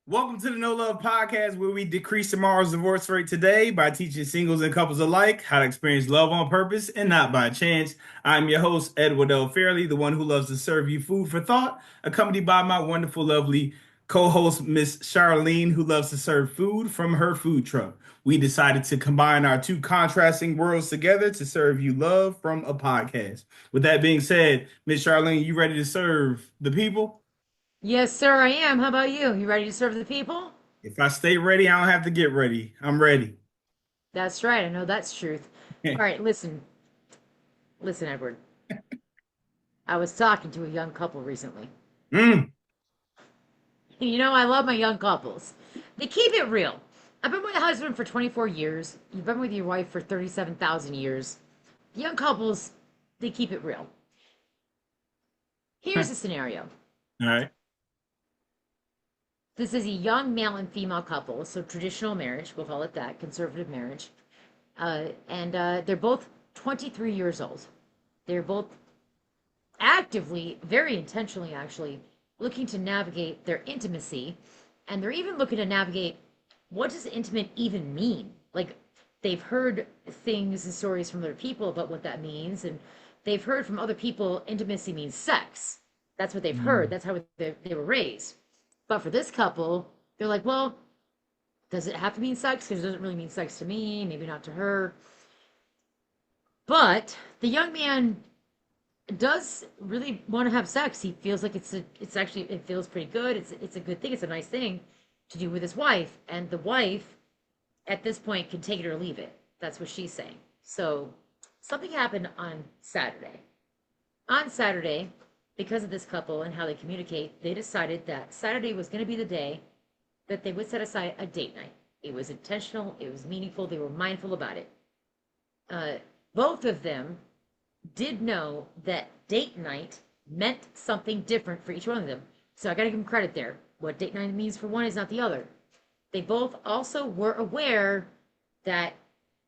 Welcome to the No Love Podcast, where we decrease tomorrow's divorce rate today by teaching singles and couples alike how to experience love on purpose and not by chance. I'm your host, Edward L. Fairley, the one who loves to serve you food for thought, accompanied by my wonderful, lovely co-host, Miss Charlene, who loves to serve food from her food truck. We decided to combine our two contrasting worlds together to serve you love from a podcast. With that being said, Miss Charlene, you ready to serve the people? Yes, sir, I am. How about you? You ready to serve the people? If I stay ready, I don't have to get ready. I'm ready. That's right. I know that's truth. All right, listen. Listen, Edward. I was talking to a young couple recently. Mm. You know, I love my young couples. They keep it real. I've been with my husband for 24 years. You've been with your wife for 37,000 years. The young couples, they keep it real. All Here's the scenario. right. This is a young male and female couple, so traditional marriage, we'll call it that, conservative marriage. And they're both 23 years old. They're both actively, very intentionally actually, looking to navigate their intimacy. And they're even looking to navigate what does intimate even mean? Like, they've heard things and stories from other people about what that means. And they've heard from other people intimacy means sex. That's what they've heard. Mm. That's how they were raised. But for this couple, they're like, well, does it have to mean sex? Because it doesn't really mean sex to me, maybe not to her. But the young man does really want to have sex. He feels like it's actually it feels pretty good. It's a good thing. It's a nice thing to do with his wife, and the wife at this point can take it or leave it. That's what she's saying. So something happened on Saturday. On Saturday, because of this couple and how they communicate, they decided that Saturday was going to be the day that they would set aside a date night. It was intentional. It was meaningful. They were mindful about it. Uh, Both of them did know that date night meant something different for each one of them. So I got to give them credit there. What date night means for one is not the other. They both also were aware that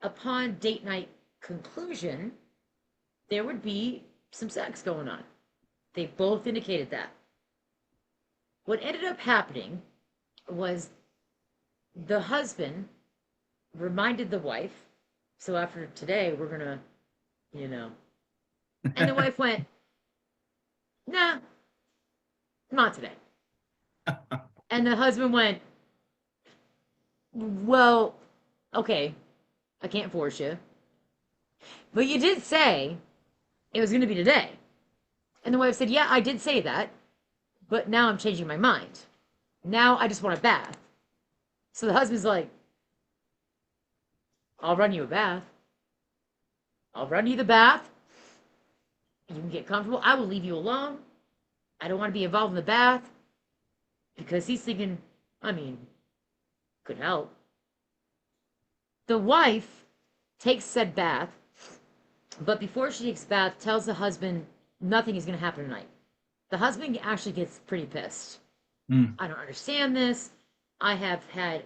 upon date night conclusion, there would be some sex going on. They both indicated that. What ended up happening was the husband reminded the wife, so after today, we're going to, you know, and the wife went, nah, not today. And the husband went, well, okay, I can't force you. But you did say it was going to be today. And the wife said, yeah, I did say that. But now I'm changing my mind. Now I just want a bath. So the husband's like, I'll run you a bath. I'll run you the bath. You can get comfortable. I will leave you alone. I don't want to be involved in the bath. Because he's thinking, I mean, could help. The wife takes said bath, but before she takes bath, tells the husband nothing is going to happen tonight. The husband actually gets pretty pissed. Mm. I don't understand this. I have had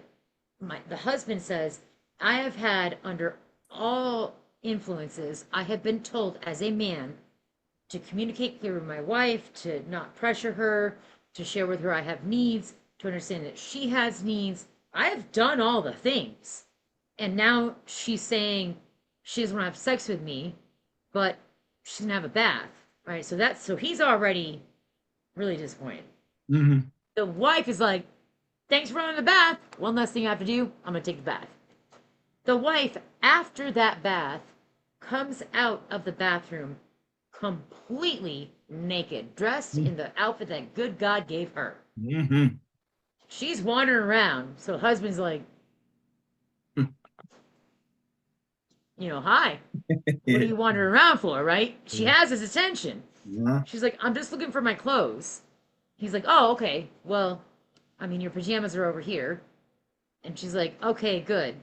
the husband says, I have had under all influences, I have been told as a man to communicate clearly with my wife, to not pressure her, to share with her I have needs, to understand that she has needs. I have done all the things. And now she's saying she doesn't want to have sex with me, but she's gonna have a bath. Right? So he's already really disappointed. Hmm. The wife is like, thanks for running the bath. One less thing I have to do, I'm gonna take the bath. The wife, after that bath, comes out of the bathroom completely naked, dressed in the outfit that good God gave her. Hmm. She's wandering around. So husband's like, hi, what are Yeah. you wandering around for, right? She Yeah. has his attention. She's like, I'm just looking for my clothes. He's like, oh, okay. Well, I mean, your pajamas are over here. And she's like, okay, good.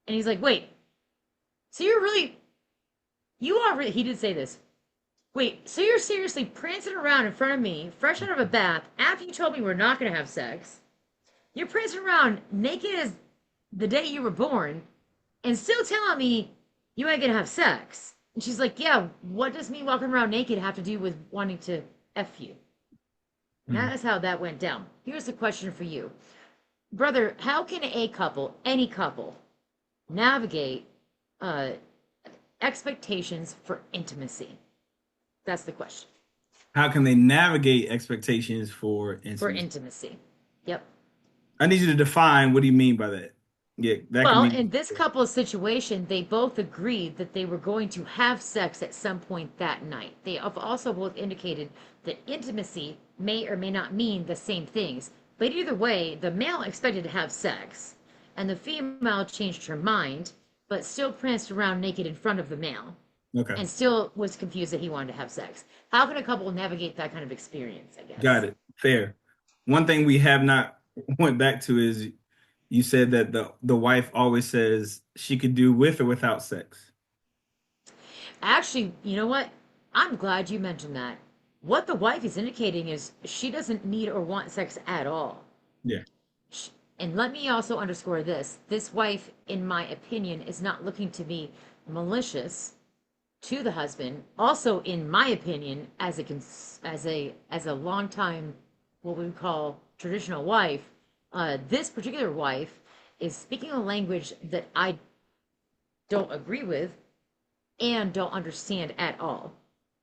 And he's like, wait, so he did say this. Wait, so you're seriously prancing around in front of me, fresh out of a bath, after you told me we're not going to have sex? You're prancing around naked as the day you were born, and still telling me you ain't going to have sex. And she's like, yeah, what does me walking around naked have to do with wanting to F you? That is how that went down. Here's a question for you. Brother, how can a couple, any couple, navigate uh, expectations for intimacy? That's the question. How can they navigate expectations for For intimacy? intimacy. Yep. I need you to define what do you mean by that? Yeah, that can Well, mean in this couple's situation, they both agreed that they were going to have sex at some point that night. They have also both indicated that intimacy may or may not mean the same things. But either way, the male expected to have sex, and the female changed her mind, but still pranced around naked in front of the male, okay. and still was confused that he wanted to have sex. How can a couple navigate that kind of experience, I Got guess? it. Fair. One thing we have not went back to is you said that the wife always says she could do with or without sex. Actually, you know what? I'm glad you mentioned that. What the wife is indicating is she doesn't need or want sex at all. Yeah. Sh And let me also underscore this. This wife, in my opinion, is not looking to be malicious to the husband. Also, in my opinion, as a longtime what we would call traditional wife, this particular wife is speaking a language that I don't agree with and don't understand at all.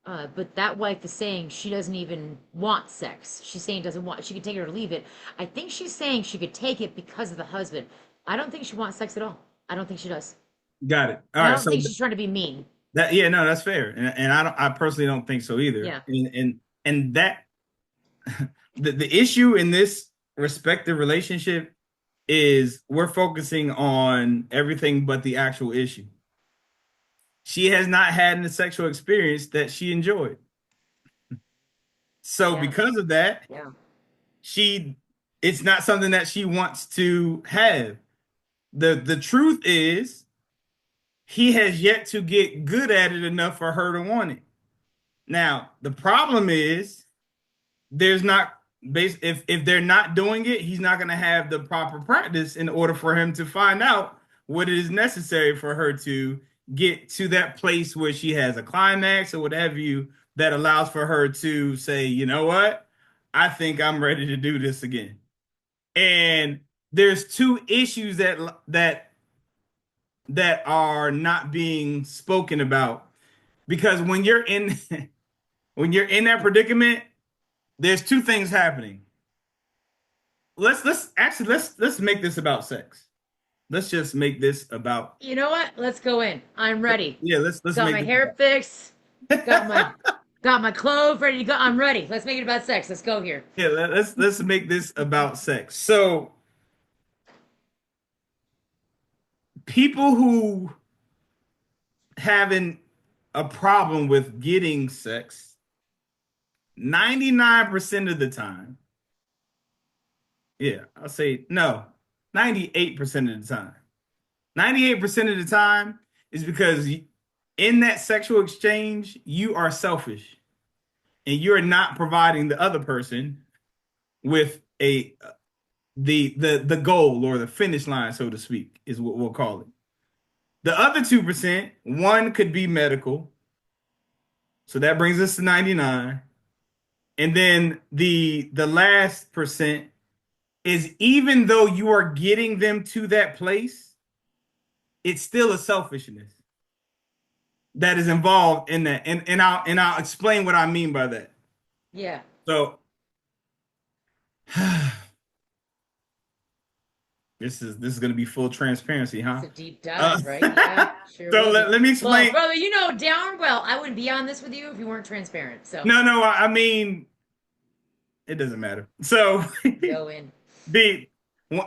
But that wife is saying she doesn't even want sex. She's saying doesn't want. She could take it or leave it. I think she's saying she could take it because of the husband. I don't think she wants sex at all. I don't think she does. Got it. All And I right. don't So think she's trying to be mean. that yeah, no, that's fair. And I personally don't think so either. Yeah. And that the issue in this respective relationship is we're focusing on everything but the actual issue. She has not had a sexual experience that she enjoyed. So Yeah. because of that, Yeah. she it's not something that she wants to have. The truth is he has yet to get good at it enough for her to want it. Now, the problem is there's not if they're not doing it, he's not going to have the proper practice in order for him to find out what it is necessary for her to get to that place where she has a climax or whatever you that allows for her to say, you know what, I think I'm ready to do this again. And there's two issues that are not being spoken about because when you're in when you're in that predicament, there's two things happening. Let's make this about sex. Let's just make this about You know what? Let's go in. I'm ready. yeah. Let's Got make my this hair about fixed. Got my got my clothes ready to go. I'm ready. Let's make it about sex. Let's go here. yeah. Let's make this about sex. So people who having a problem with getting sex, 99% of the time, yeah, I'll say no, 98% of the time. 98% of the time is because in that sexual exchange, you are selfish and you're not providing the other person with a the goal or the finish line, so to speak, is what we'll call it. The other 2%, one could be medical. So that brings us to 99. And then the last percent is even though you are getting them to that place, it's still a selfishness that is involved in that. And I'll explain what I mean by that. Yeah. So this is gonna be full transparency, It's huh? a deep Uh, dive, right? Yeah, sure so will be. let me Well, explain. brother, you know darn well I wouldn't be on this with you if you weren't transparent. So No, I mean it doesn't matter. So go in. the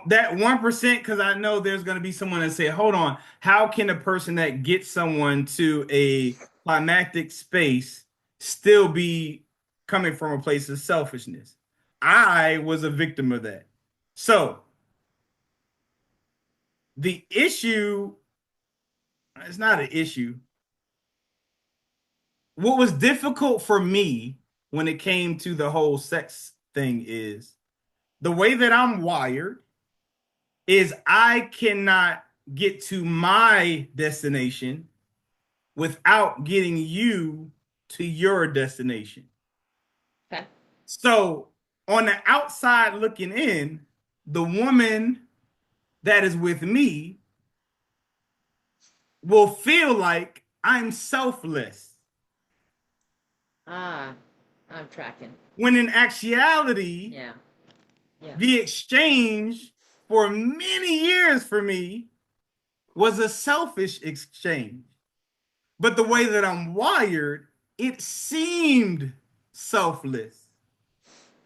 that 1%, because I know there's going to be someone that say, hold on, how can a person that gets someone to a climactic space still be coming from a place of selfishness? I was a victim of that. So the issue, it's not an issue. What was difficult for me when it came to the whole sex thing is the way that I'm wired is I cannot get to my destination without getting you to your destination. Okay. So On the outside looking in, the woman that is with me will feel like I'm selfless. Ah, I'm tracking. When in actuality, Yeah. Yeah. the exchange for many years for me was a selfish exchange. But the way that I'm wired, it seemed selfless.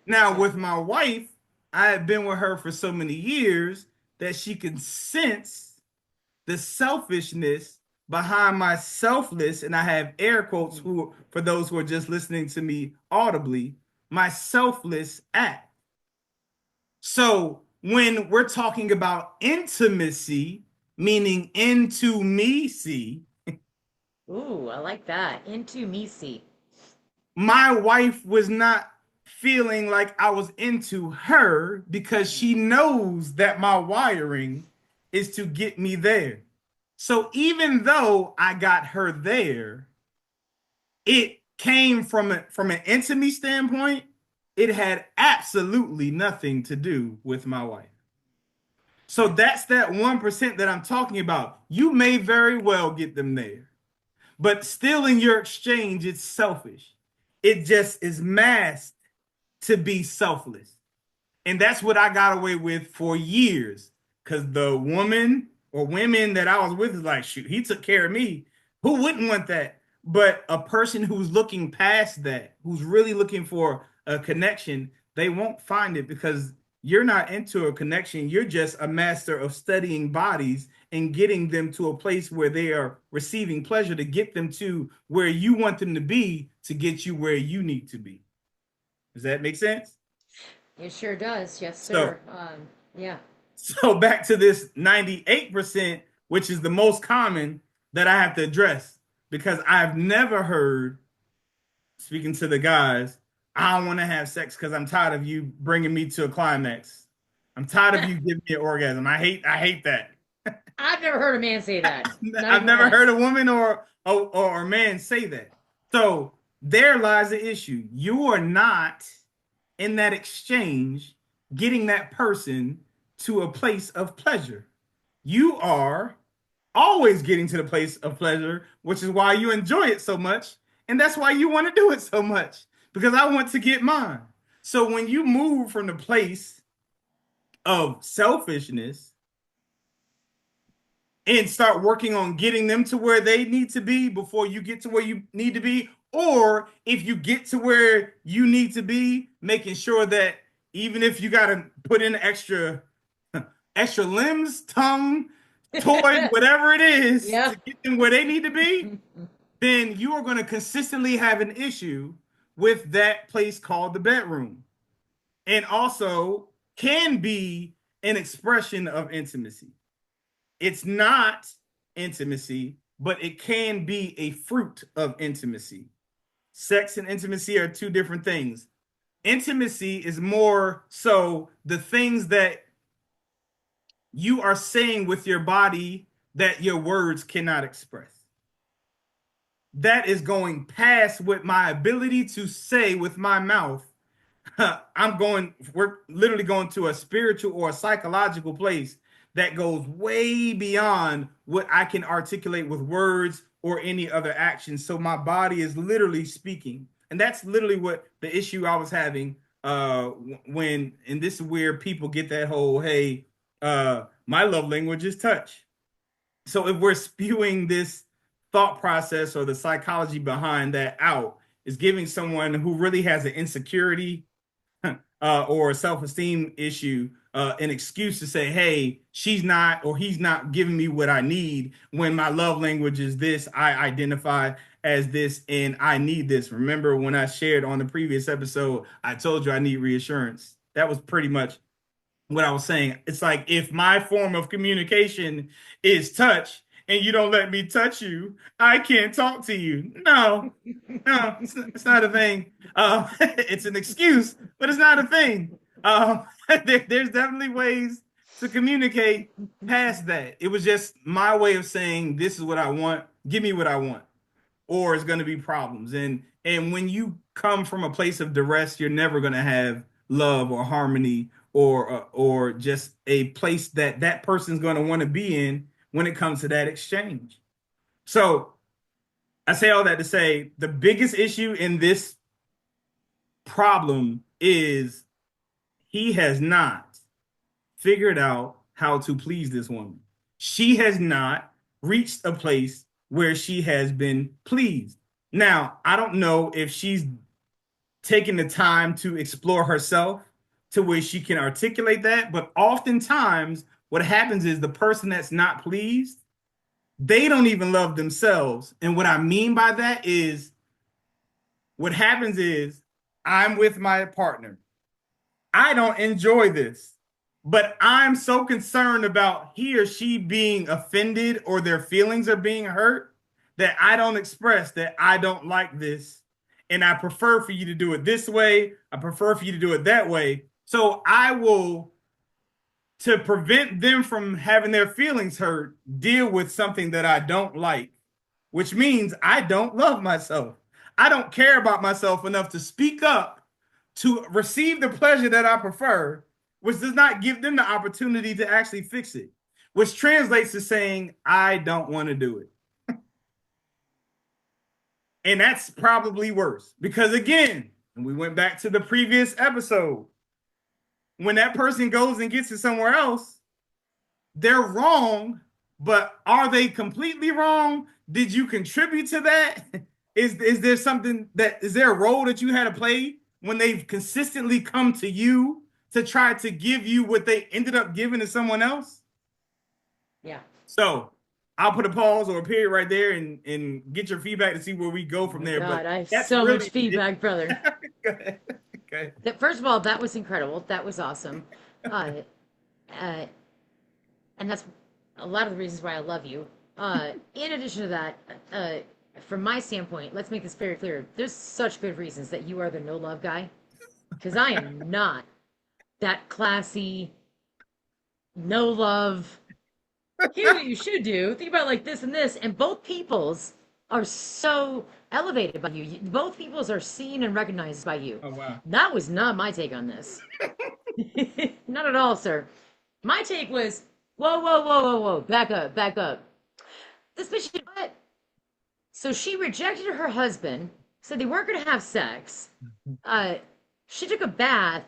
Now, Yeah. with my wife, I had been with her for so many years that she can sense the selfishness behind my selfless, and I have air quotes who for those who are just listening to me audibly, my selfless act. So when we're talking about intimacy, meaning into me, see, Ooh, I like that. Into me see. my wife was not feeling like I was into her because Mm. she knows that my wiring is to get me there. So even though I got her there, it came from an intimacy standpoint. It had absolutely nothing to do with my wife. So Yeah. that's that 1% that I'm talking about. You may very well get them there, but still in your exchange, it's selfish. It just is masked to be selfless. And that's what I got away with for years. Because the woman or women that I was with is like, shoot, he took care of me. Who wouldn't want that? But a person who's looking past that, who's really looking for a connection, they won't find it because you're not into a connection. You're just a master of studying bodies and getting them to a place where they are receiving pleasure to get them to where you want them to be to get you where you need to be. Does that make sense? It sure does. Yes, So sir. Yeah. So back to this 98%, which is the most common that I have to address because I've never heard, speaking to the guys, I don't want to have sex because I'm tired of you bringing me to a climax. I'm tired of you giving me an orgasm. I hate that. I've never heard a man say that. Not I've even never heard once. a woman or a man say that. So there lies the issue. You are not in that exchange getting that person to a place of pleasure. You are always getting to the place of pleasure, which is why you enjoy it so much. And that's why you want to do it so much because I want to get mine. So when you move from the place of selfishness and start working on getting them to where they need to be before you get to where you need to be, or if you get to where you need to be, making sure that even if you got to put in extra limbs, tongue, toys, whatever it is Yeah. to get them where they need to be, then you are going to consistently have an issue with that place called the bedroom. And also can be an expression of intimacy. It's not intimacy, but it can be a fruit of intimacy. Sex and intimacy are two different things. Intimacy is more so the things that you are saying with your body that your words cannot express. That is going past what my ability to say with my mouth. We're literally going to a spiritual or a psychological place that goes way beyond what I can articulate with words or any other action. So my body is literally speaking. And that's literally what the issue I was having when, and this is where people get that whole, hey, my love language is touch. So if we're spewing this thought process or the psychology behind that out, is giving someone who really has an insecurity or a self-esteem issue an excuse to say, hey, she's not or he's not giving me what I need when my love language is this, I identify as this, and I need this. Remember when I shared on the previous episode, I told you I need reassurance. That was pretty much what I was saying. It's like if my form of communication is touch and you don't let me touch you, I can't talk to you. No, it's not a thing. It's an excuse, but it's not a thing. There's definitely ways to communicate past that. It was just my way of saying, this is what I want. Give me what I want, or it's going to be problems. And when you come from a place of duress, you're never going to have love or harmony or just a place that that person's going to want to be in when it comes to that exchange. So I say all that to say the biggest issue in this problem is he has not figured out how to please this woman. She has not reached a place where she has been pleased. Now, I don't know if she's taking the time to explore herself to where she can articulate that, but oftentimes what happens is the person that's not pleased, they don't even love themselves. And what I mean by that is what happens is I'm with my partner. I don't enjoy this, but I'm so concerned about he or she being offended or their feelings are being hurt that I don't express that I don't like this. And I prefer for you to do it this way. I prefer for you to do it that way. So I will, to prevent them from having their feelings hurt, deal with something that I don't like, which means I don't love myself. I don't care about myself enough to speak up to receive the pleasure that I prefer, which does not give them the opportunity to actually fix it, which translates to saying, I don't want to do it. And that's probably worse because, again, and we went back to the previous episode, when that person goes and gets it somewhere else, they're wrong, but are they completely wrong? Did you contribute to that? Is there something that is there a role that you had to play when they've consistently come to you to try to give you what they ended up giving to someone else? Yeah. So I'll put a pause or a period right there and get your feedback to see where we go Oh from my there. But God, I have that's so much really feedback, brother. okay. Okay. First of all, that was incredible. That was awesome. Uh, uh, and that's a lot of the reasons why I love you. In addition to that, from my standpoint, let's make this very clear. There's such good reasons that you are the no love guy, because I am not that classy, no love. Here's what you should do. Think about like this and this, and both peoples are so elevated by you. Both peoples are seen and recognized by you. Oh wow. That was not my take on this. Not at all, sir. My take was, whoa, whoa, whoa, whoa, whoa, back up, back up. This bitch did what? So she rejected her husband, said they weren't going to have sex. Uh, she took a bath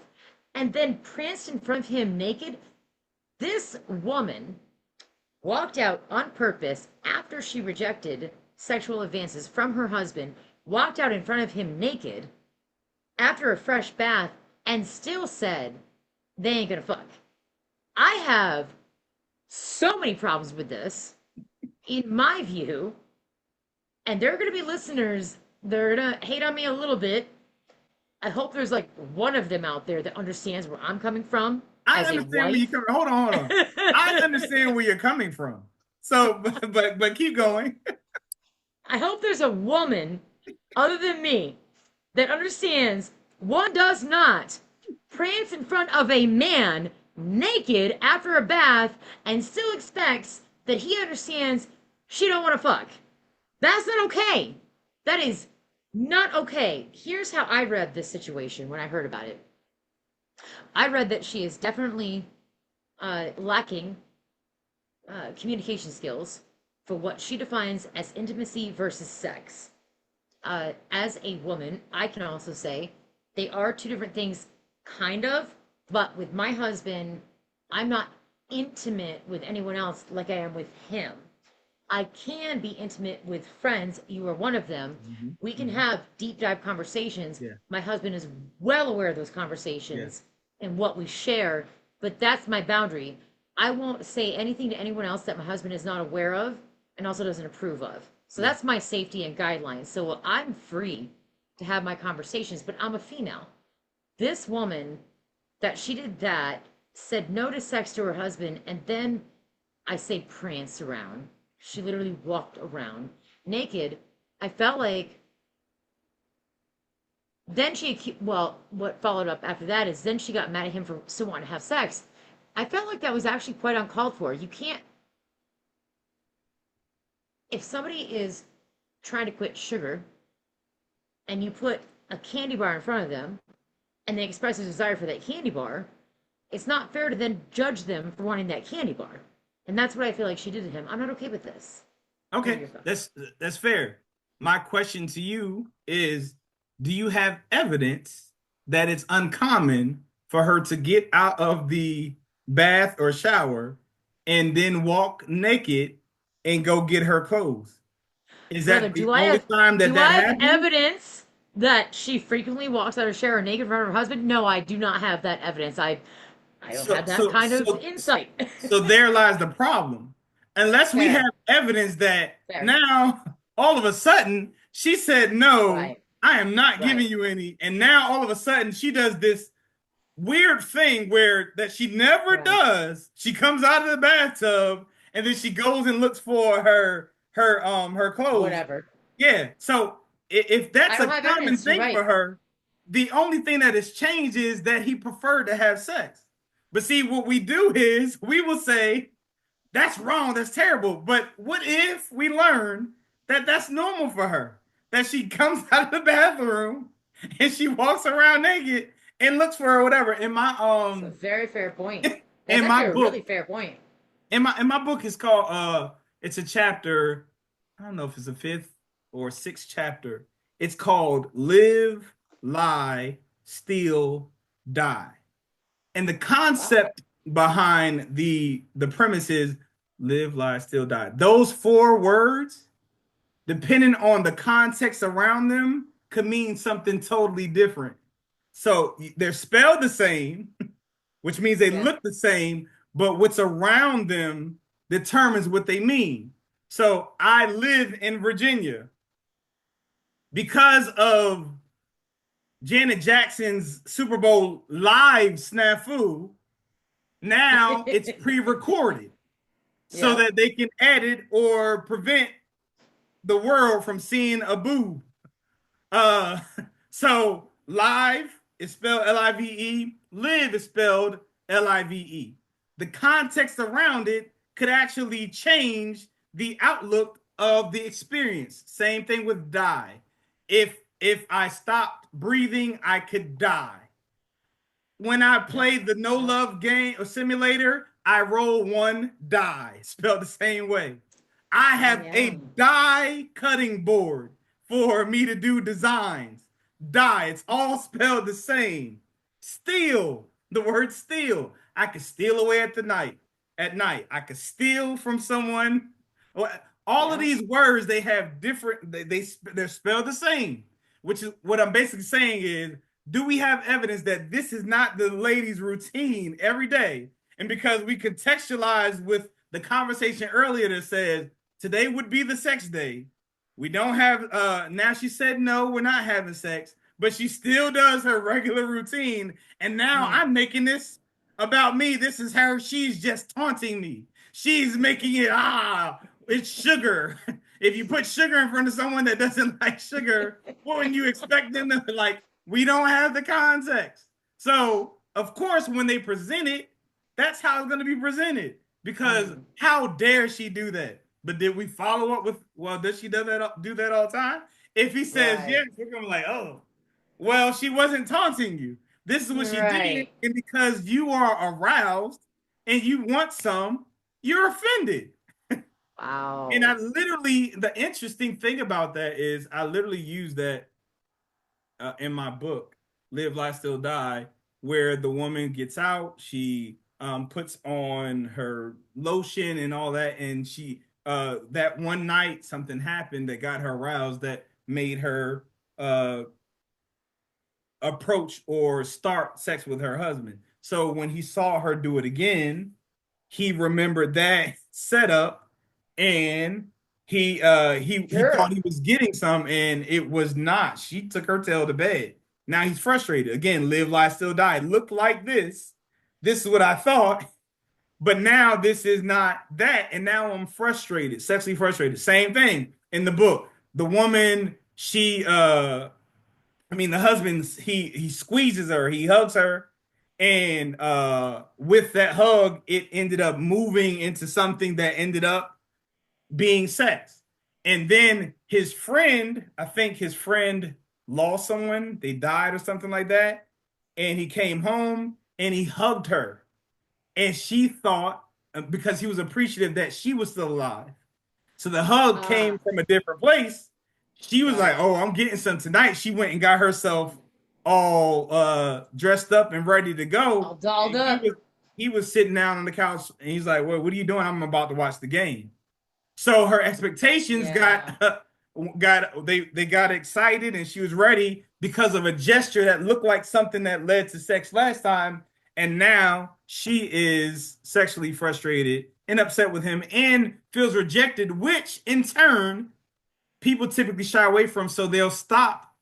and then pranced in front of him naked. This woman walked out on purpose after she rejected sexual advances from her husband, walked out in front of him naked after a fresh bath, and still said they ain't gonna fuck. I have so many problems with this, in my view, and there are gonna be listeners that are gonna hate on me a little bit. I hope there's like one of them out there that understands where I'm coming from I as a understand where you're wife. coming. Hold on. I understand where you're coming from. So, but keep going. I hope there's a woman other than me that understands one does not prance in front of a man naked after a bath and still expects that he understands she don't want to fuck. That's not okay. That is not okay. Here's how I read this situation when I heard about it. I read that she is definitely lacking communication skills for what she defines as intimacy versus sex. As a woman, I can also say they are two different things, kind of, but with my husband, I'm not intimate with anyone else like I am with him. I can be intimate with friends. You are one of them. Mm-hmm. We can have deep dive conversations. Yeah. My husband is well aware of those conversations and what we share, but that's my boundary. I won't say anything to anyone else that my husband is not aware of and also doesn't approve of. So that's my safety and guidelines. So I'm free to have my conversations, but I'm a female. This woman that she did that said no to sex to her husband, and then I say prance around. She literally walked around naked. I felt like then well, what followed up after that is then she got mad at him for still wanting to have sex. I felt like that was actually quite uncalled for. You can't, if somebody is trying to quit sugar and you put a candy bar in front of them and they express a desire for that candy bar, it's not fair to then judge them for wanting that candy bar. And that's what I feel like she did to him. I'm not okay with this. What are Okay, your thoughts? that's fair. My question to you is, do you have evidence that it's uncommon for her to get out of the bath or shower and then walk naked and go get her clothes? Is Brother, that the only time that do that I have happens? evidence that she frequently walks out of shower naked in front of her husband? No, I do not have that evidence. I don't So have that so kind of so insight. so there lies the problem. Unless we have Fair, evidence that fair. now all of a sudden she said no, Right, I am not giving right, you any, and now all of a sudden she does this weird thing where that she never right. does. She comes out of the bathtub and then she goes and looks for her clothes. Whatever. Yeah. So if I that's a don't have common evidence. You're thing for right. her, the only thing that has changed is that he preferred to have sex. But see, what we do is we will say, that's wrong, that's terrible. But what if we learn that that's normal for her? That she comes out of the bathroom and she walks around naked and looks for her, whatever. It's a very fair point. That's In actually my a really book, fair point. in my book is called it's a chapter, I don't know if it's a fifth or sixth chapter. It's called Live, Lie, Steal, Die. And the Wow. concept behind the premise is live, lie, steal, die. Those four words, depending on the context around them, could mean something totally different. So they're spelled the same, which means they Yeah. look the same, but what's around them determines what they mean. So I live in Virginia because of Janet Jackson's Super Bowl live snafu. Now it's pre-recorded so Yeah. that they can edit or prevent the world from seeing a boob. Uh, so live is spelled Live. Live is spelled Live. The context around it could actually change the outlook of the experience. Same thing with die. If I stopped breathing, I could die. When I Yep. played the no Yep. love game or simulator, I roll one die, spelled the same way. I have a Damn. die cutting board for me to do designs. Die, it's all spelled the same. Steal, the word steal. I could steal away at the night. At night, I could steal from someone. All of Yeah. these words they have different. They're spelled the same. Which is what I'm basically saying is, do we have evidence that this is not the lady's routine every day? And because we contextualize with the conversation earlier that says today would be the sex day, we don't have now she said no, we're not having sex, but she still does her regular routine. And now Hmm. I'm making this about me. This is her, she's just taunting me. She's making it it's sugar. If you put sugar in front of someone that doesn't like sugar, what would you expect them to like? We don't have the context. So, of course, when they present it, that's how it's going to be presented. Because Hmm. how dare she do that? But did we follow up with, well, does she do that all the time? If he says Right. yes, we're going to be like, oh, well, she wasn't taunting you. This is what she did. Right. And because you are aroused and you want some, you're offended. And I Wow. literally, the interesting thing about that is I literally use that in my book, Live, Lie, Still Die, where the woman gets out, she puts on her lotion and all that, and she that one night something happened that got her aroused that made her uh, approach or start sex with her husband. So when he saw her do it again, he remembered that setup and he thought Sure. he was getting some and it was not. She took her tail to bed. Now he's frustrated. Again, live, lie, still die. Look like this. This is what I thought, but now this is not that. And now I'm frustrated, sexually frustrated. Same thing in the book. The woman, the husband, he squeezes her, he hugs her, and with that hug, it ended up moving into something that ended up being sex. And then I think his friend lost someone, they died or something like that. and he came home and he hugged her. And she thought, because he was appreciative that she was still alive. So the hug came Ah, from a different place. She was got like, it. "Oh, I'm getting some tonight." She went and got herself all dressed up and ready to go. All dolled And he up. was he was sitting down on the couch and he's like, "Well, what are you doing?" "I'm about to watch the game." So her expectations Yeah. they got excited and she was ready because of a gesture that looked like something that led to sex last time, and now she is sexually frustrated and upset with him and feels rejected, which in turn people typically shy away from, so they'll stop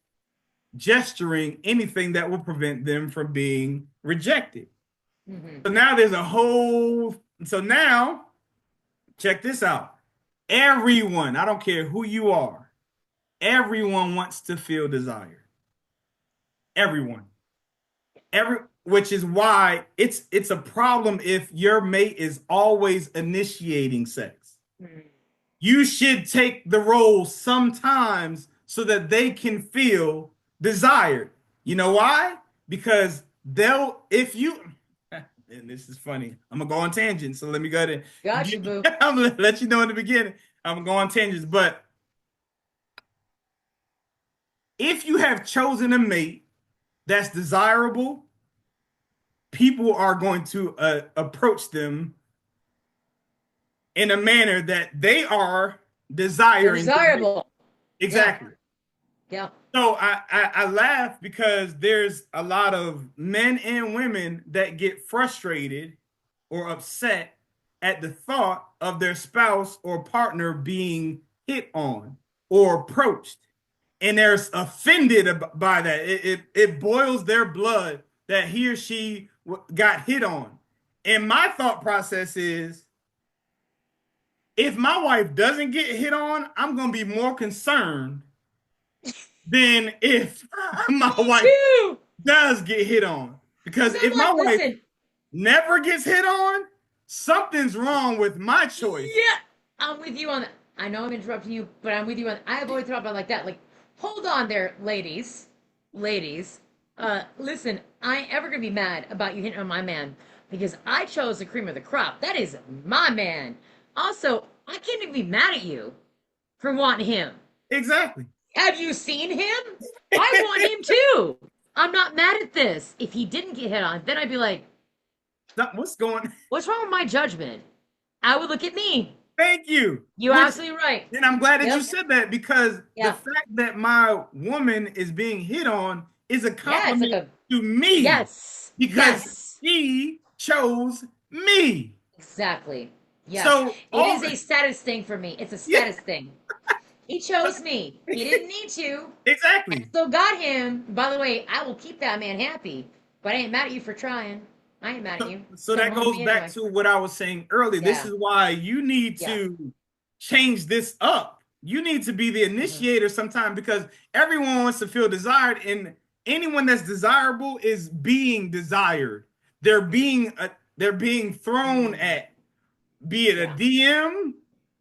gesturing anything that will prevent them from being rejected. Hmm. So now there's a whole so now check this out. Everyone, I don't care who you are, everyone wants to feel desired. Everyone. Which is why it's a problem if your mate is always initiating sex. You should take the role sometimes so that they can feel desired. You know why? Because they'll if you and this is funny. I'm gonna go on tangents, so let me go ahead and Got you, boo. I'm gonna let you know in the beginning. I'm gonna go on tangents, but if you have chosen a mate that's desirable, people are going to approach them in a manner that they are They're desiring to be. desirable. Yeah. Exactly. Yeah. So I laugh because there's a lot of men and women that get frustrated or upset at the thought of their spouse or partner being hit on or approached, and they're offended by that. It boils their blood that he or she got hit on. And my thought process is, if my wife doesn't get hit on, I'm gonna be more concerned than if my Me wife too. does get hit on. Because Because if I'm my like, wife listen, never gets hit on, something's wrong with my choice. yeah, I'm with you on that. I know I'm interrupting you, but I'm with you on. I avoid thought about it like that. Like, hold on there, ladies, ladies. Listen, I ain't ever gonna be mad about you hitting on my man because I chose the cream of the crop. That is my man. Also, I can't even be mad at you for wanting him. Exactly. Have you seen him? I want him too. I'm not mad at this. If he didn't get hit on, then I'd be like, What's going? what's wrong with my judgment? I would look at me. Thank you. You're Which, absolutely right. and I'm glad that you Yep. said that, because the Yeah. fact that my woman is being hit on is a Yeah. It's like compliment a to me yes. because Yes. she chose me. Exactly. Yes. So It all is a status thing for me. It's a yeah, status thing. He chose me. He didn't need to. I exactly. still got him. By the way, I will keep that man happy. But I ain't mad at you for trying. I ain't mad at you. So It's coming that home to goes me back anyway. to what I was saying earlier. This Yeah. is why you need Yeah. to change this up. You need to be the Hmm. initiator sometime, because everyone wants to feel desired, and anyone that's desirable is being desired. They're being they're being thrown Mm. at, be it a Yeah. DM,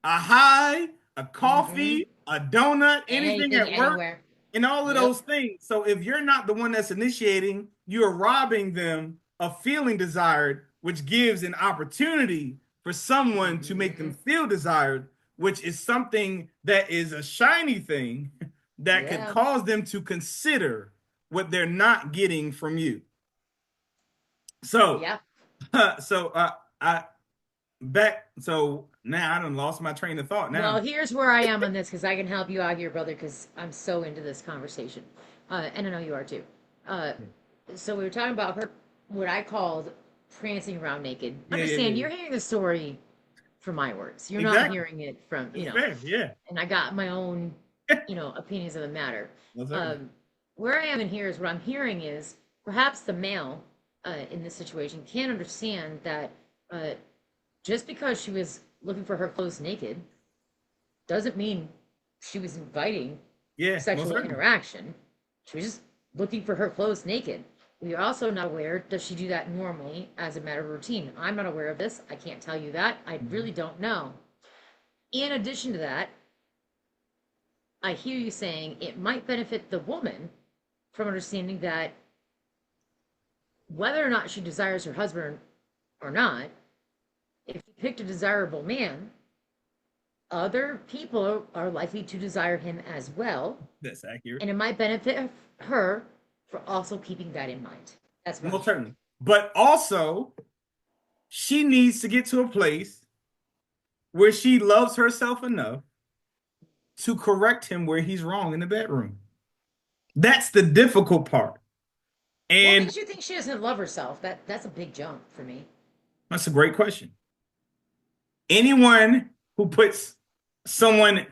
a high, a Hmm. coffee, a donut, anything Anything, at work, anywhere. and all of Yep. those things. So if you're not the one that's initiating, you're robbing them of feeling desired, which gives an opportunity for someone to make them Hmm. feel desired, which is something that is a shiny thing that could Yeah. cause them to consider what they're not getting from you. So, Yeah. I back. So now I done lost my train of thought. Well, Now, here's where I am on this because I can help you out here, brother, because I'm so into this conversation. And I know you are too. Uh, so we were talking about her, what I called prancing around naked. yeah, yeah, yeah, Understand, yeah. you're hearing the story from my words. You're not Exactly. hearing it from, It's fair. Yeah. and I got my own, opinions of the matter. That's fair. Um, where I am in here is what I'm hearing is perhaps the male in this situation can't understand that uh, just because she was looking for her clothes naked doesn't mean she was inviting Yeah, most sexual certainly. interaction. She was just looking for her clothes naked. We are also not aware, does she do that normally as a matter of routine? I'm not aware of this. I can't tell you that. I Mhm. really don't know. In addition to that, I hear you saying it might benefit the woman from understanding that whether or not she desires her husband or not, if you picked a desirable man, other people are likely to desire him as well. That's accurate. And it might benefit her for also keeping that in mind. That's what I'm Most thinking. certainly. But also, she needs to get to a place where she loves herself enough to correct him where he's wrong in the bedroom. That's the difficult part. What And makes you think she doesn't love herself? That's a big jump for me. that's a great question. Anyone who puts someone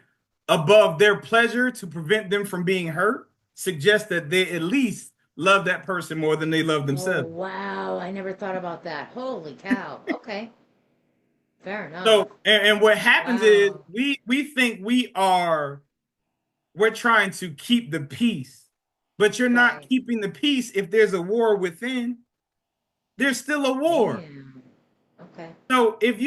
above their pleasure to prevent them from being hurt suggests that they at least love that person more than they love Oh, themselves. wow. I never thought about that. Holy cow. Okay. Fair enough. So, and what happens is Wow. we think we're trying to keep the peace, but you're not Right. keeping the peace if there's a war within. There's still a war. Damn. Okay. So Yeah. Wow. if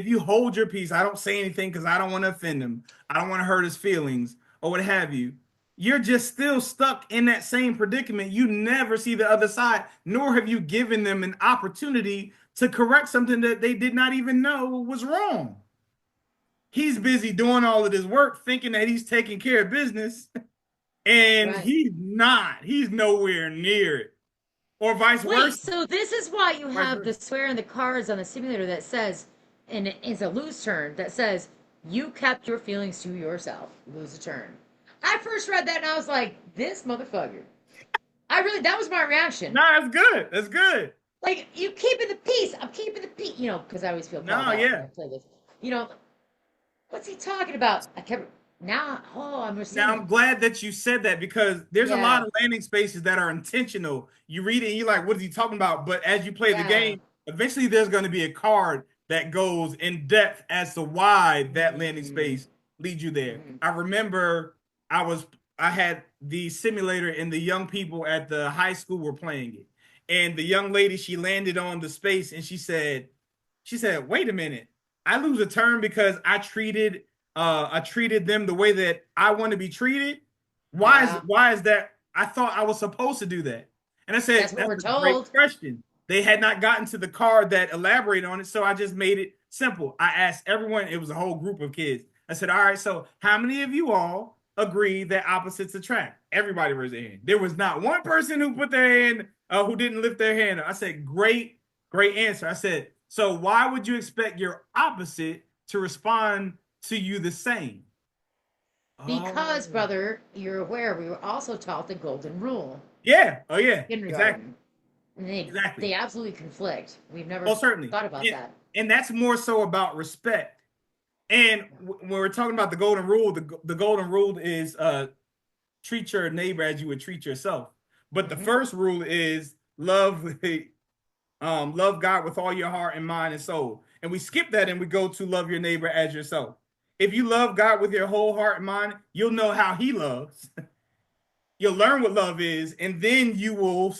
you hold your peace, I don't say anything because I don't want to offend him. I don't want to hurt his feelings or what have you. You're just still stuck in that same predicament. You never see the other side, nor have you given them an opportunity to correct something that they did not even know was wrong. He's busy doing all of this work, thinking that he's taking care of business, and Right. he's not. He's nowhere near it, or vice Wait, versa. so this is why you Vice have versa. the swear in the cards on the simulator that says, and it's a lose turn that says, you kept your feelings to yourself. Lose a turn. I first read that and I was like, this motherfucker. I really, that was my reaction. Nah, it's good. That's good. Like, you keeping the peace. I'm keeping the peace. You know, because I always feel called No, out when I yeah. play this. You know, what's he talking about? I kept, now, oh, I'm Now receiving. I'm glad that you said that because there's a lot Yeah, of landing spaces that are intentional. You read it and you're like, what is he talking about? But as you play the yeah. game, eventually there's going to be a card that goes in depth as to why that landing Mm, space leads you there. mm, I remember I was I had the simulator and the young people at the high school were playing it. And the young lady, she landed on the space and she said, wait a minute. I lose a turn because I treated them the way that I want to be treated. yeah, Why is that? I thought I was supposed to do that. And I said, that's what that's we're a great told. question. They had not gotten to the card that elaborated on it, so I just made it simple. I asked everyone, it was a whole group of kids. I said, all right, so how many of you all agree that opposites attract? Everybody raised their hand. There was not one person who put their hand, who didn't lift their hand. I said, great answer. I said, so why would you expect your opposite to respond to you the same? Because, Oh, brother, you're aware we were also taught the golden rule, yeah. Oh, yeah. Exactly. kindergarten. And they Exactly. absolutely conflict. We've never Oh, certainly. thought about And, that. and that's more so about respect. And when we're talking about the golden rule, the golden rule is treat your neighbor as you would treat yourself. But the Hmm. first rule is love God with all your heart and mind and soul. And we skip that and we go to love your neighbor as yourself. If you love God with your whole heart and mind, you'll know how he loves. You'll learn what love is, and then you'll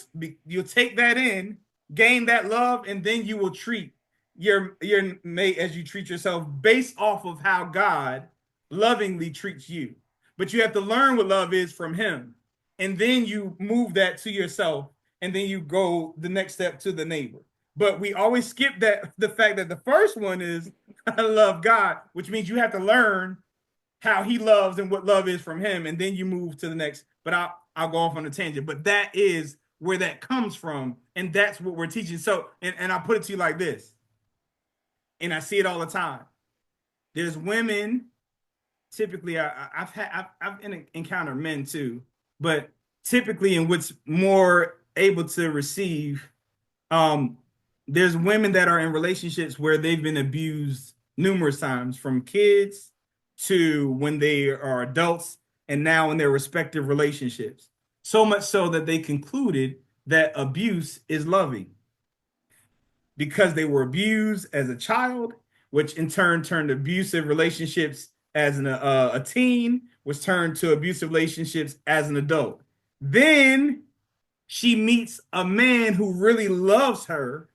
take that in, gain that love, and then you will treat your mate as you treat yourself based off of how God lovingly treats you. But you have to learn what love is from him, and then you move that to yourself, and then you go the next step to the neighbor. But we always skip that the fact that the first one is I love God, which means you have to learn how he loves and what love is from him, and then you move to the next. But I'll go off on a tangent. But that is where that comes from, and that's what we're teaching. So, and I'll put it to you like this, and I see it all the time. There's women. Typically, I've encountered men too, but typically, in what's more able to receive, um, there's women that are in relationships where they've been abused numerous times, from kids to when they are adults and now in their respective relationships. So much so that they concluded that abuse is loving because they were abused as a child, which in turn turned abusive relationships as a teen, was turned to abusive relationships as an adult. Then she meets a man who really loves her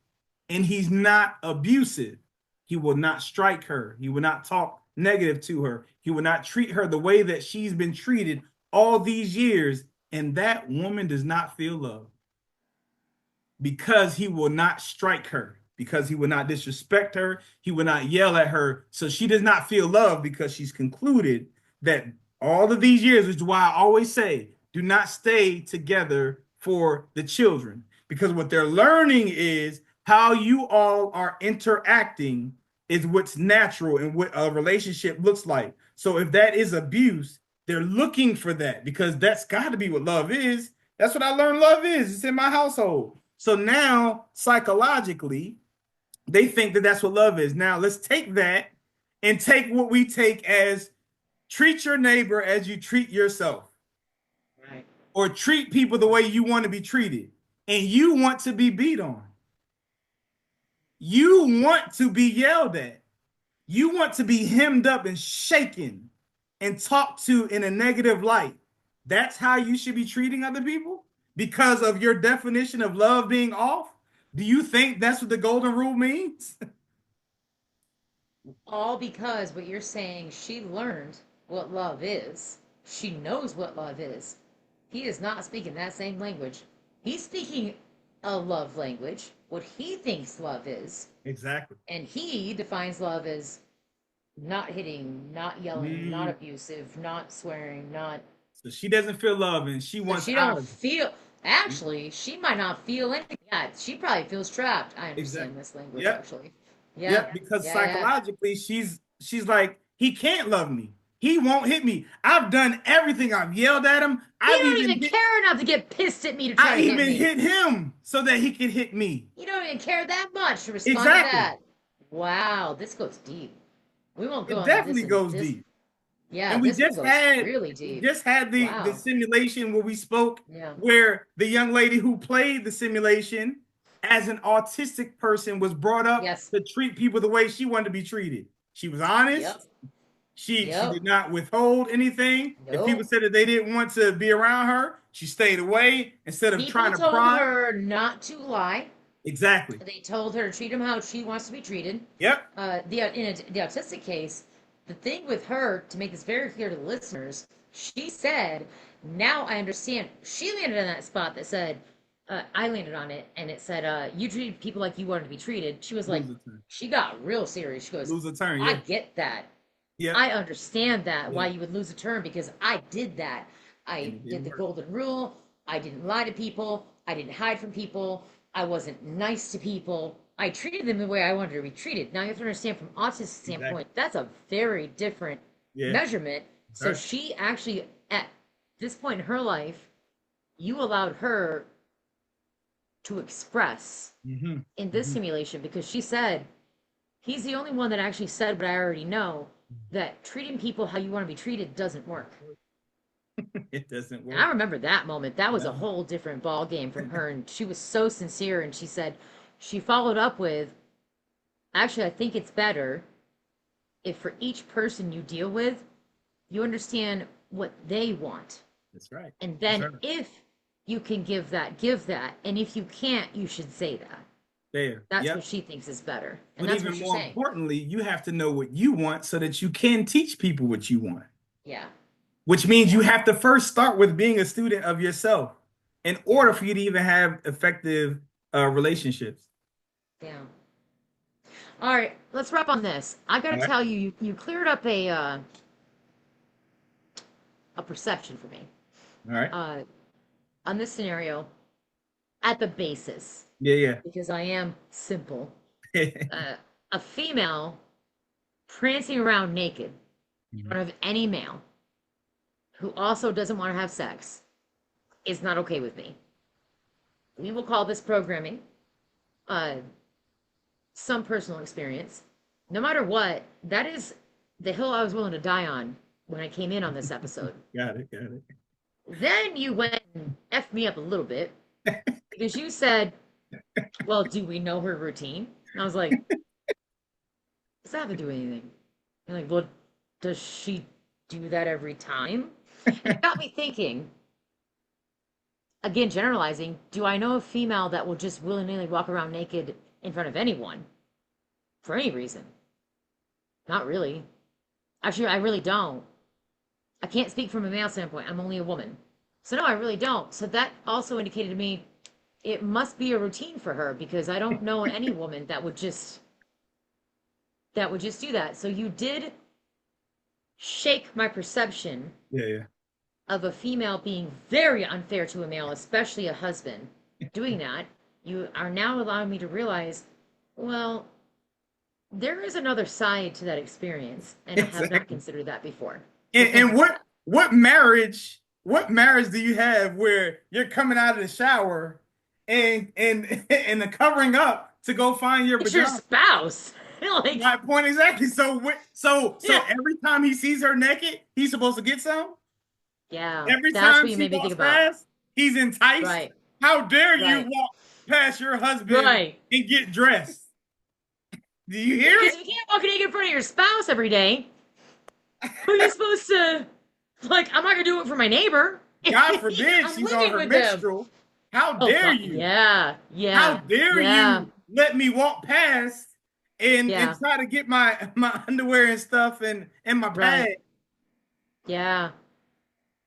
and he's not abusive. He will not strike her. He will not talk negative to her. He will not treat her the way that she's been treated all these years. And that woman does not feel love. because he will not strike her, because he will not disrespect her, he will not yell at her. So she does not feel loved because she's concluded that all of these years, which is why I always say, do not stay together for the children. Because what they're learning is how you all are interacting is what's natural and what a relationship looks like. So if that is abuse, they're looking for that because that's got to be what love is. That's what I learned love is. It's in my household. So now, psychologically, they think that that's what love is. Now, let's take that and take what we take as treat your neighbor as you treat yourself, Right. or treat people the way you want to be treated. And you want to be beat on. You want to be yelled at. You want to be hemmed up and shaken and talked to in a negative light. That's how you should be treating other people because of your definition of love being off. Do you think that's what the golden rule means? All because what you're saying, she learned what love is. She knows what love is. He is not speaking that same language. He's speaking a love language, what he thinks love is. Exactly. And he defines love as not hitting, not yelling, not abusive, not swearing, not. So she doesn't feel love and she So wants she out don't of it. feel. Actually, she might not feel anything. Yeah, she probably feels trapped. I understand Exactly. this language Yep. actually. Yep. Yeah, Because yeah, yeah. psychologically, she's like, he can't love me. He won't hit me. I've done everything. I've yelled at him. You don't even care enough to get pissed at me to try I to hit even me. hit him so that he could hit me. You don't even care that much to respond to Exactly. that. Wow, this goes deep. We won't go It on this definitely in goes this. deep. Yeah, And this one goes really we deep. just had the Wow. simulation where we spoke, Yeah. where the young lady who played the simulation as an autistic person was brought up Yes. to treat people the way she wanted to be treated. She was honest. Yep. She Yep. did not withhold anything. If people Nope. said that they didn't want to be around her, she stayed away instead of trying People to told pry. her not to lie. Exactly. They told her to treat him how she wants to be treated. Yep. The autistic case, the thing with her, to make this very clear to the listeners, she said, "Now I understand." She landed on that spot that said, "I landed on it," and it said, "You treated people like you wanted to be treated." She was like, Lose a turn. she got real serious. She goes, Lose a turn. "I Yeah. get that. Yeah. I understand that why Yeah. you would lose a turn because I did that. And I it did didn't the work. golden rule. I didn't lie to people. I didn't hide from people. I wasn't nice to people. I treated them the way I wanted to be treated." Now you have to understand from autistic Exactly. standpoint, that's a very different Yeah. measurement. So Right. she actually, at this point in her life, you allowed her to express Mm-hmm. in this Mm-hmm. simulation because she said, he's the only one that actually said what I already know, that treating people how you want to be treated doesn't work. It doesn't And I work. remember that moment. That was a No. whole different ball game from her, and she was so sincere. And she said, she followed up with, actually, I think it's better if for each person you deal with, you understand what they want. That's right. And That's then right. if you can give that, give that. And if you can't, you should say that. There. That's Yep. what she thinks is better. And But that's what even you're more saying. importantly, you have to know what you want so that you can teach people what you want. Yeah. Which means you Yeah. have to first start with being a student of yourself in Yeah. order for you to even have effective relationships. Yeah. All right, let's wrap on this. I got All to right. tell you, you cleared up a perception for me All right. on this scenario at the basis Yeah. because I am simple. Yeah. A female prancing around naked in front of any male who also doesn't want to have sex is not okay with me. We will call this programming, uh, some personal experience. No matter what, that is the hill I was willing to die on when I came in on this episode. Got it. Got it. Then you went and effed me up a little bit because you said, "Well, do we know her routine?" And I was like, "Does that have to do anything?" You're like, "Well, does she do that every time?" And it got me thinking, again, generalizing, do I know a female that will just willy nilly walk around naked in front of anyone for any reason? Not really. Actually, I really don't. I can't speak from a male standpoint. I'm only a woman. So, no, I really don't. So, that also indicated to me it must be a routine for her because I don't know any woman that would just do that. So you did shake my perception Yeah, yeah. of a female being very unfair to a male, especially a husband, doing that. You are now allowing me to realize, well, there is another side to that experience, and I have not Exactly. considered that before. So And, thank you and for what that. what marriage what marriage do you have where you're coming out of the shower and the covering up to go find your It's your pajamas? spouse. Like, My point exactly. So yeah, every time he sees her naked, he's supposed to get some. yeah. Every That's time what you she made me think walks about. past, he's enticed. Right, How dare you right, walk past your husband right. and get dressed? Do you Yeah, hear because it? if you can't walk naked in front of your spouse every day, who are you supposed to? Like, I'm not gonna do it for my neighbor. God forbid I'm she's on living her with them. menstrual. How Oh dare God, you? yeah, How yeah, dare yeah, you let me walk past and yeah. try to get my underwear and stuff and my pad? Right, yeah.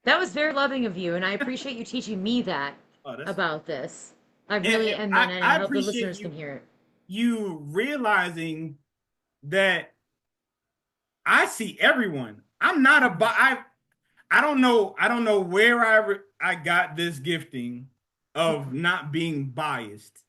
That was very loving of you, and I appreciate you teaching me that Oh, that's fine. about this. I And, really, and and I, then, and I I hope the appreciate listeners can hear it. you realizing that I see everyone. I'm not a I don't know where I got this gifting of not being biased,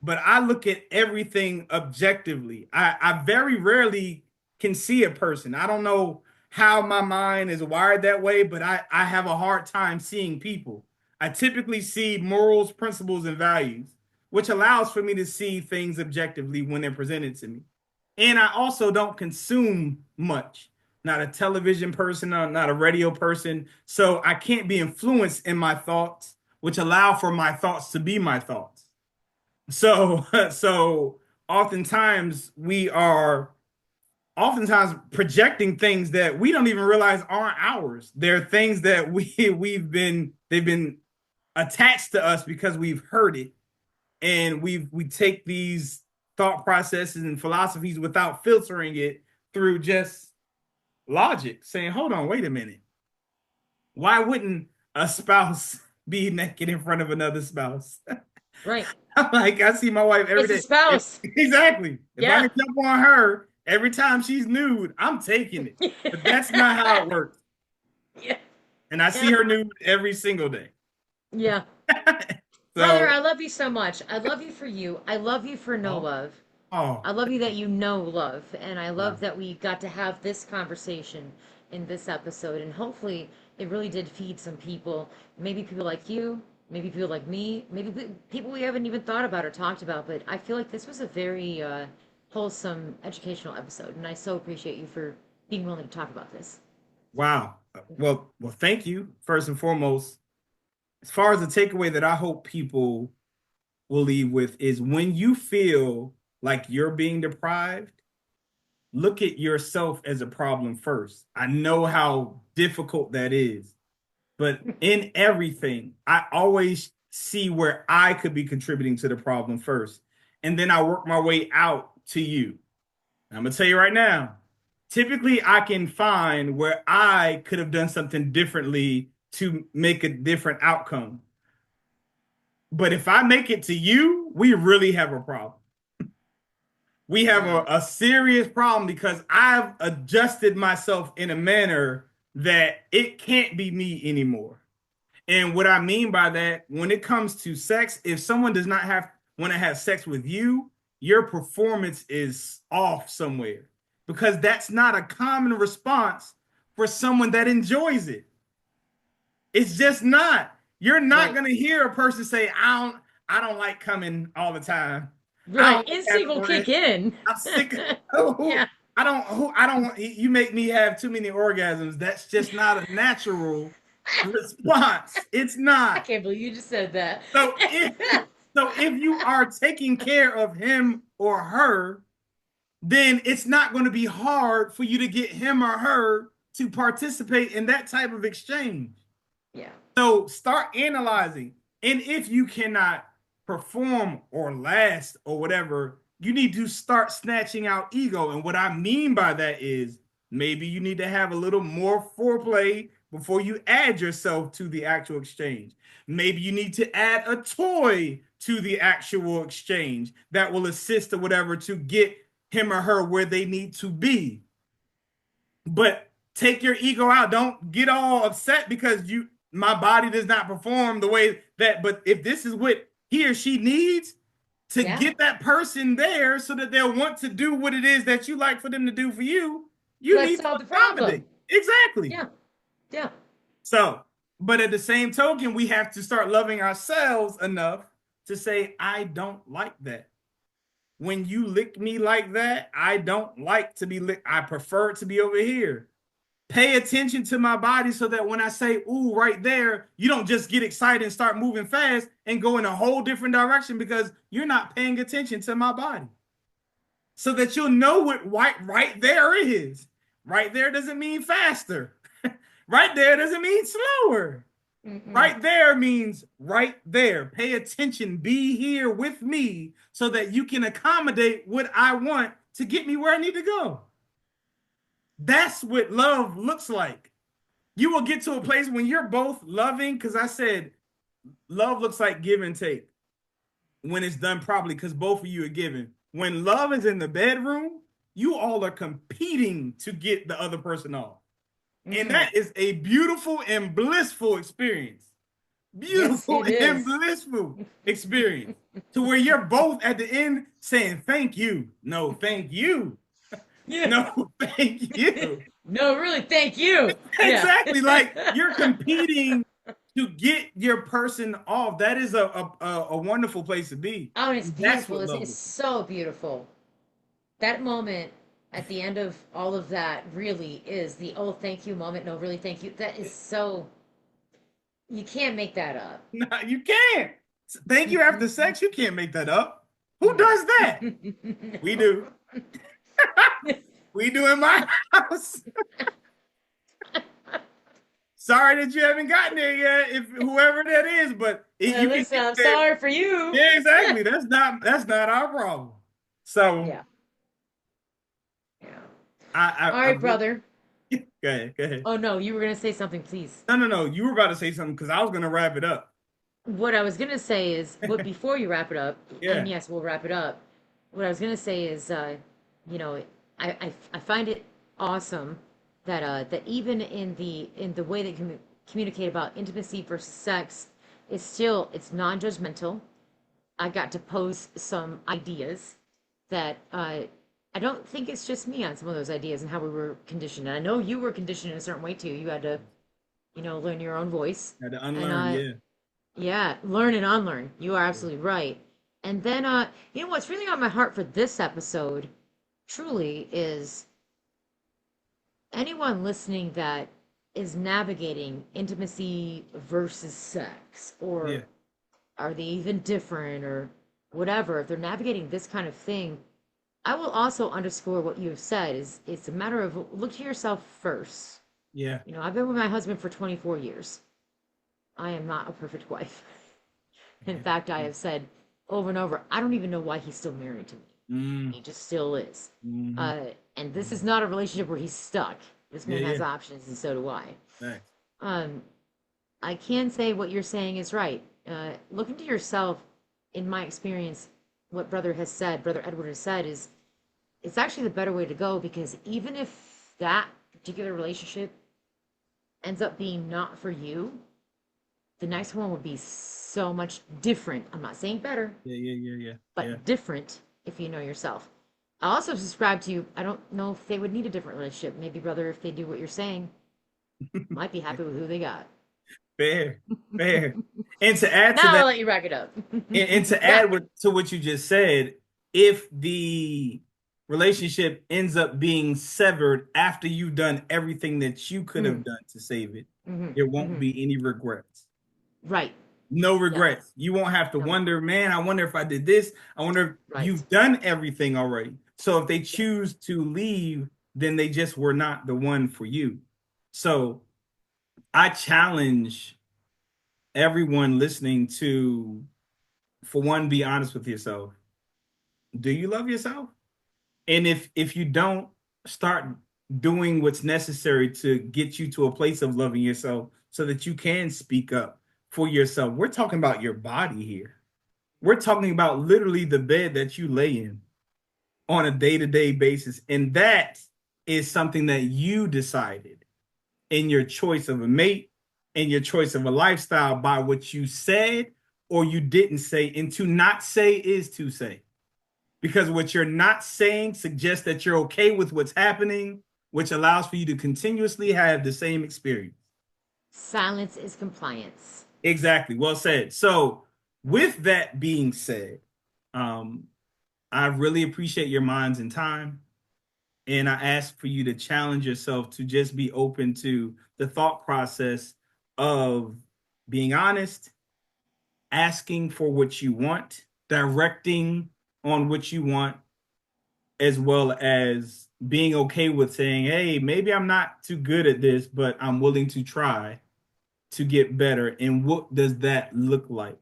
but I look at everything objectively. I very rarely can see a person. I don't know how my mind is wired that way, but I have a hard time seeing people. I typically see morals, principles, and values, which allows for me to see things objectively when they're presented to me. And I also don't consume much. Not a television person, not a radio person. So I can't be influenced in my thoughts, which allow for my thoughts to be my thoughts. So so oftentimes we are oftentimes projecting things that we don't even realize aren't ours. They're things that they've been attached to us because we've heard it, and we take these thought processes and philosophies without filtering it through just logic, saying, hold on, wait a minute. Why wouldn't a spouse be naked in front of another spouse? Right. I'm like, I see my wife every It's a day. spouse. Exactly. If I Yeah. can jump on her every time she's nude, I'm taking it. But that's not how it works. Yeah. And I see Yeah. her nude every single day. Yeah. Brother, So, I love you so much. I love you for you. I love you for no oh, love. oh, I love you that you know love. And I wow. love that we got to have this conversation in this episode. And hopefully, it really did feed some people. Maybe people like you, maybe people like me, maybe people we haven't even thought about or talked about. But I feel like this was a very wholesome, educational episode. And I so appreciate you for being willing to talk about this. Wow. Well, thank you first and foremost. As far as the takeaway that I hope people will leave with is when you feel like you're being deprived, look at yourself as a problem first. I know how difficult that is, but in everything, I always see where I could be contributing to the problem first. And then I work my way out to you. I'm going to tell you right now, typically I can find where I could have done something differently to make a different outcome. But if I make it to you, we really have a problem. We have Yeah. a serious problem because I've adjusted myself in a manner that it can't be me anymore. And what I mean by that, when it comes to sex, if someone does not have want to have sex with you, your performance is off somewhere because that's not a common response for someone that enjoys it. It's just not. You're not Right. gonna hear a person say, I don't like coming all the time. I Right. don't like Instinct having will kick orgasms. in. I'm sick of oh, Yeah. I don't want you make me have too many orgasms. That's just not a natural response. It's I not. can't believe you just said that. So if so if you are taking care of him or her, then it's not going to be hard for you to get him or her to participate in that type of exchange. Yeah. So start analyzing. And if you cannot perform or last or whatever, you need to start snatching out ego. And what I mean by that is maybe you need to have a little more foreplay before you add yourself to the actual exchange. Maybe you need to add a toy to the actual exchange that will assist or whatever to get him or her where they need to be. But take your ego out. Don't get all upset because my body does not perform the way that. But if this is what he or she needs to Yeah. get that person there so that they'll want to do what it is that you like for them to do for you, you Let's need to solve the accommodate. problem. Exactly. Yeah. Yeah. So, but at the same token, we have to start loving ourselves enough to say, I don't like that. When you lick me like that, I don't like to be licked. I prefer it to be over here. Pay attention to my body so that when I say, ooh, right there, you don't just get excited and start moving fast and go in a whole different direction because you're not paying attention to my body. So that you'll know what right there is. Right there doesn't mean faster. Right there doesn't mean slower. Mm-mm. Right there means right there. Pay attention. Be here with me so that you can accommodate what I want to get me where I need to go. That's what love looks like. You will get to a place when you're both loving, because I said love looks like give and take when it's done properly, because both of you are giving. When love is in the bedroom, you all are competing to get the other person off. And Mm-hmm. that is a beautiful and blissful experience. Yes, Beautiful it and is. blissful experience to where you're both at the end saying, thank you. No, thank you. Yeah. No, thank you. No, really, thank you. Yeah. Exactly. Like you're competing to get your person off. That is a wonderful place to be. Oh, and it's And that's beautiful. what It's love is. so beautiful. That moment at the end of all of that really is the oh, thank you moment. No, really, thank you. That is so, you can't make that up. No, you can't. Thank you after Mm-mm. sex. You can't make that up. Who No. does that? We do. We do in my house. Sorry that you haven't gotten there yet, if whoever that is, but you can Listen, get I'm there. sorry for you. Yeah, exactly. That's not our problem. So Yeah. Yeah. All I right, really brother. go ahead, go ahead. Oh no, you were gonna say something, please. No, no, no. You were about to say something because I was gonna wrap it up. What I was gonna say is, what before you wrap it up, and Yeah, yes, we'll wrap it up. What I was gonna say is, you know, I find it awesome that that even in the way that you communicate about intimacy versus sex, it's non-judgmental. I got to pose some ideas that I don't think it's just me on some of those ideas and how we were conditioned. And I know you were conditioned in a certain way too. You had to, learn your own voice. had to And unlearn. Yeah, yeah, learn and unlearn. You are absolutely right. And then what's really on my heart for this episode truly is anyone listening that is navigating intimacy versus sex, or yeah, are they even different, or whatever, if they're navigating this kind of thing, I will also underscore what you have said is it's a matter of look to yourself first. yeah. I've been with my husband for 24 years. I am not a perfect wife. In fact, I have said over and over, I don't even know why he's still married to me. Mm, He just still is. mm-hmm. And this is not a relationship where he's stuck. This Yeah, man has yeah. options, and so do I. Nice. Um, I can say what you're saying is right. Look into yourself. In my experience, what Brother Edward has said is it's actually the better way to go, because even if that particular relationship ends up being not for you, the next one would be so much different. I'm not saying better, Yeah, yeah, yeah, yeah, yeah. but different if you know yourself. I also subscribe to, I don't know if they would need a different relationship. Maybe, brother, if they do what you're saying, might be happy with who they got. Fair, fair. And to add to Now I'll that, let you rack it up. and to Yeah. add to what you just said, if the relationship ends up being severed after you've done everything that you could have Mm, done to save it, hmm there won't hmm be any regrets. Right. No Yeah. regrets. You won't have to No. wonder, man, I wonder if I did this. I wonder if Right. you've done everything already. So if they Yeah. choose to leave, then they just were not the one for you. So I challenge everyone listening to, for one, be honest with yourself. Do you love yourself? And if you don't, start doing what's necessary to get you to a place of loving yourself so that you can speak up for yourself. We're talking about your body here. We're talking about literally the bed that you lay in on a day-to-day basis. And that is something that you decided in your choice of a mate, in your choice of a lifestyle by what you said or you didn't say. And to not say is to say. Because what you're not saying suggests that you're okay with what's happening, which allows for you to continuously have the same experience. Silence is compliance. Exactly. Well said. So, with that being said, um, I really appreciate your minds and time. And I ask for you to challenge yourself to just be open to the thought process of being honest, asking for what you want, directing on what you want, as well as being okay with saying, hey, maybe I'm not too good at this, but I'm willing to try to get better. And what does that look like?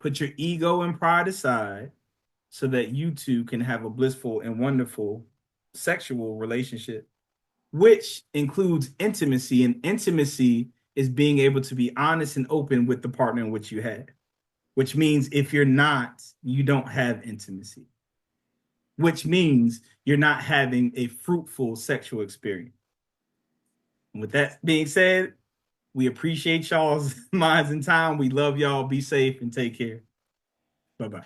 Put your ego and pride aside so that you two can have a blissful and wonderful sexual relationship, which includes intimacy. And intimacy is being able to be honest and open with the partner in which you had, which means if you're not, you don't have intimacy, which means you're not having a fruitful sexual experience. And with that being said, we appreciate y'all's minds and time. We love y'all. Be safe and take care. Bye bye.